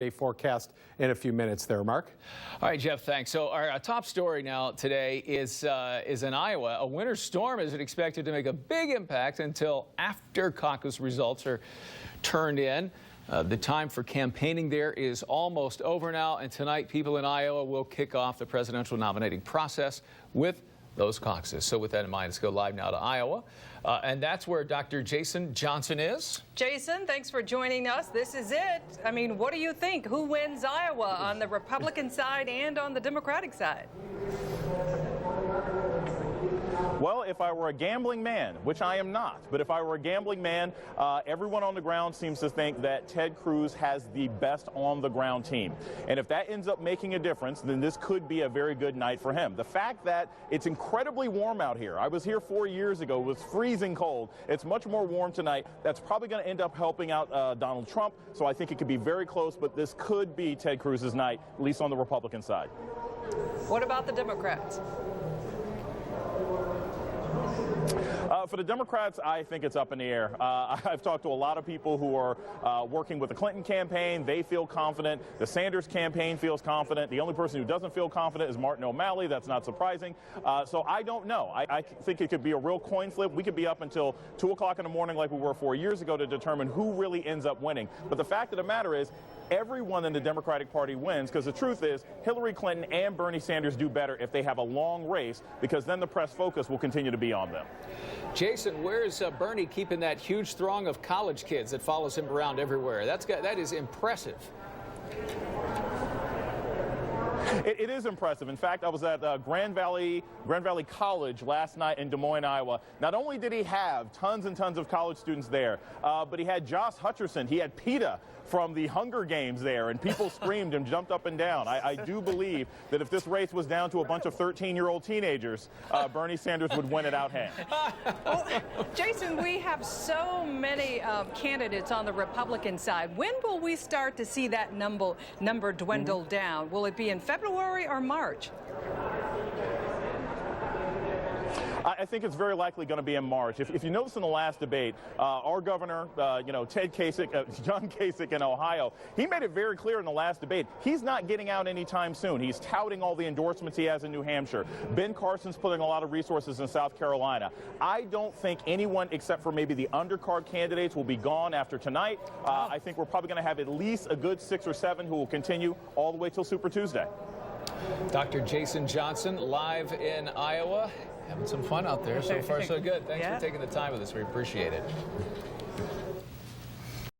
A forecast in a few minutes there, Mark. All right, Jeff, thanks. So our top story now today is in Iowa. A winter storm isn't expected to make a big impact until after caucus results are turned in. The time for campaigning there is almost over now, and tonight people in Iowa will kick off the presidential nominating process with those caucuses. So with that in mind, let's go live now to Iowa. And that's where Dr. Jason Johnson is. Jason, thanks for joining us. This is it. I mean, what do you think? Who wins Iowa on the Republican side and on the Democratic side? Well, if I were a gambling man, which I am not, but if I were a gambling man, everyone on the ground seems to think that Ted Cruz has the best on-the-ground team. And if that ends up making a difference, then this could be a very good night for him. The fact that it's incredibly warm out here. I was here 4 years ago. It was freezing cold. It's much more warm tonight. That's probably going to end up helping out Donald Trump. So I think it could be very close, but this could be Ted Cruz's night, at least on the Republican side. What about the Democrats? For the Democrats, I think it's up in the air. I've talked to a lot of people who are working with the Clinton campaign. They feel confident. The Sanders campaign feels confident. The only person who doesn't feel confident is Martin O'Malley. That's not surprising. So I don't know. I think it could be a real coin flip. We could be up until 2 o'clock in the morning like we were 4 years ago to determine who really ends up winning. But the fact of the matter is, everyone in the Democratic Party wins, because the truth is Hillary Clinton and Bernie Sanders do better if they have a long race, because then the press focus will continue to be on them. Jason, where's Bernie keeping that huge throng of college kids that follows him around everywhere? That is impressive. It is impressive. In fact, I was at Grand Valley College last night in Des Moines, Iowa. Not only did he have tons and tons of college students there, but he had Josh Hutcherson. He had PETA from the Hunger Games there, and people screamed and jumped up and down. I do believe that if this race was down to a bunch of 13-year-old teenagers, Bernie Sanders would win it out hand. Well, Jason, we have so many candidates on the Republican side. When will we start to see that number dwindle down? Will it be in February or March? I think it's very likely going to be in March. If you notice in the last debate, our governor, Ted Kasich, John Kasich in Ohio, he made it very clear in the last debate he's not getting out anytime soon. He's touting all the endorsements he has in New Hampshire. Ben Carson's putting a lot of resources in South Carolina. I don't think anyone except for maybe the undercard candidates will be gone after tonight. I think we're probably going to have at least a good 6 or 7 who will continue all the way till Super Tuesday. Dr. Jason Johnson, live in Iowa. Having some fun out there. So far, so good. Thanks for taking the time with us. We appreciate it.